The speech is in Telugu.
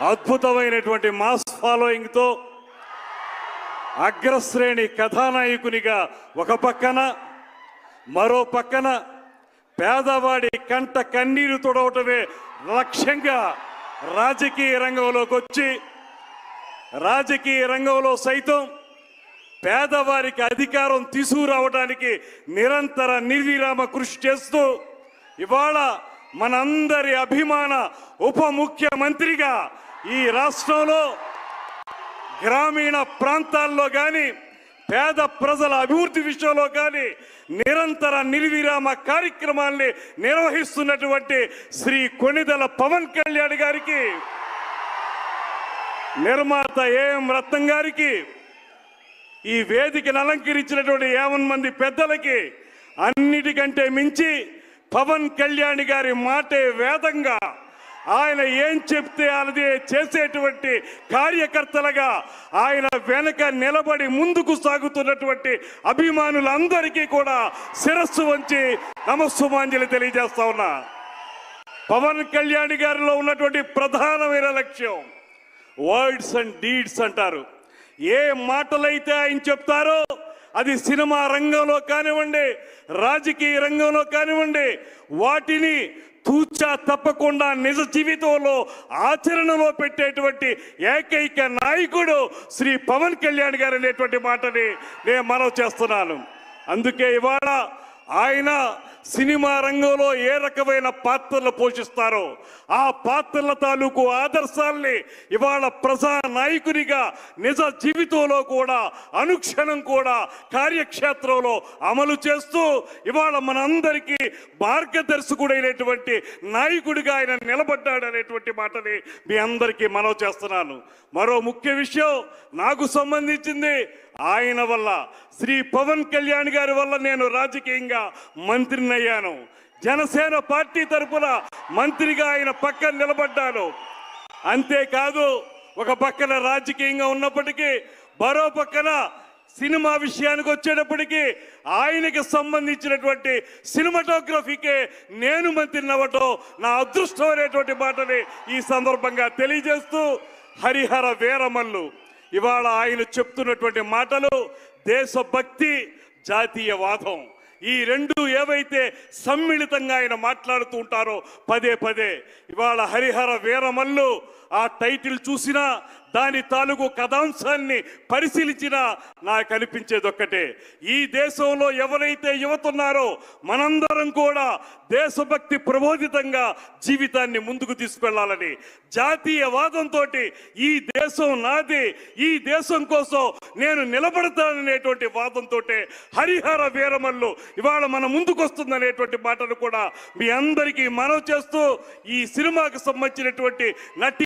అద్భుతమైనటువంటి మాస్ ఫాలోయింగ్ తో అగ్రశ్రేణి కథానాయకునిగా ఒక పక్కన, మరో పక్కన పేదవాడి కంట కన్నీరు తొడవటమే లక్ష్యంగా రాజకీయ రంగంలోకి వచ్చి, రాజకీయ రంగంలో సైతం పేదవారికి అధికారం తీసుకురావడానికి నిరంతర నిర్విరామ కృషి చేస్తూ ఇవాళ మనందరి అభిమాన ఉప ముఖ్యమంత్రిగా ఈ రాష్ట్రంలో గ్రామీణ ప్రాంతాల్లో కానీ పేద ప్రజల అభివృద్ధి విషయంలో కానీ నిరంతర నిర్విరామ కార్యక్రమాల్ని నిర్వహిస్తున్నటువంటి శ్రీ కొణిదెల పవన్ కళ్యాణ్ గారికి, నిర్మాత ఏఎం రత్నం గారికి, ఈ వేదికను అలంకరించినటువంటి 50 మంది పెద్దలకి, అన్నిటికంటే మించి పవన్ కళ్యాణ్ గారి మాటే వేదంగా ఆయన ఏం చెప్తే అదే చేసేటువంటి కార్యకర్తలుగా ఆయన వెనక నిలబడి ముందుకు సాగుతున్నటువంటి అభిమానులందరికీ కూడా శిరస్సు వంచి నమస్సుమాంజలి తెలియజేస్తా ఉన్నా. పవన్ కళ్యాణ్ గారిలో ఉన్నటువంటి ప్రధానమైన లక్ష్యం వర్డ్స్ అండ్ డీడ్స్ అంటారు. ఏ మాటలైతే ఆయన చెప్తారో అది సినిమా రంగంలో కానివ్వండి, రాజకీయ రంగంలో కానివ్వండి, వాటిని తూచా తప్పకుండా నిజ జీవితంలో ఆచరణలో పెట్టేటువంటి ఏకైక నాయకుడు శ్రీ పవన్ కళ్యాణ్ గారు అనేటువంటి మాటని నేను మనవి చేస్తున్నాను. అందుకే ఇవాళ ఆయన సినిమా రంగంలో ఏ రకమైన పాత్రలు పోషిస్తారో ఆ పాత్రల తాలూకు ఆదర్శాల్ని ఇవాళ ప్రజా నాయకునిగా నిజ జీవితంలో కూడా అనుక్షణం కూడా కార్యక్షేత్రంలో అమలు చేస్తూ ఇవాళ మనందరికీ మార్గదర్శకుడైనటువంటి నాయకుడిగా ఆయన నిలబడ్డాడనేటువంటి మాటని మీ అందరికీ మనవి చేస్తున్నాను. మరో ముఖ్య విషయం నాకు సంబంధించింది, ఆయన వల్ల శ్రీ పవన్ కళ్యాణ్ గారి వల్ల నేను రాజకీయంగా మంత్రిని అయ్యాను. జనసేన పార్టీ తరఫున మంత్రిగా ఆయన పక్కన నిలబడ్డాను. అంతేకాదు ఒక పక్కన రాజకీయంగా ఉన్నప్పటికీ మరో పక్కన సినిమా విషయానికి వచ్చేటప్పటికీ ఆయనకి సంబంధించినటువంటి సినిమాటోగ్రఫీకే నేను మంత్రిని అవ్వటం నా అదృష్టం అనేటువంటి మాటని ఈ సందర్భంగా తెలియజేస్తూ, హరిహర వీరమల్లు ఇవాళ ఆయన చెప్తున్నటువంటి మాటలు దేశభక్తి, జాతీయవాదం, ఈ రెండు ఏవైతే సమ్మిళితంగా ఆయన మాట్లాడుతూ ఉంటారో పదే పదే, ఇవాళ హరిహర వీరమల్లు ఆ టైటిల్ చూసినా దాని తాలూకు కథాంశాన్ని పరిశీలించినా నాకు అనిపించేది ఒక్కటే, ఈ దేశంలో ఎవరైతే యువతున్నారో మనందరం కూడా దేశభక్తి ప్రబోధితంగా జీవితాన్ని ముందుకు తీసుకెళ్లాలని, జాతీయవాదంతో ఈ దేశం నాది, ఈ దేశం కోసం నేను నిలబడతాననేటువంటి వాదంతో హరిహర వీరమల్లు ఇవాళ మన ముందుకు వస్తుందనేటువంటి మాటను కూడా మీ అందరికీ మనవి చేస్తూ, ఈ సినిమాకు సంబంధించినటువంటి నటి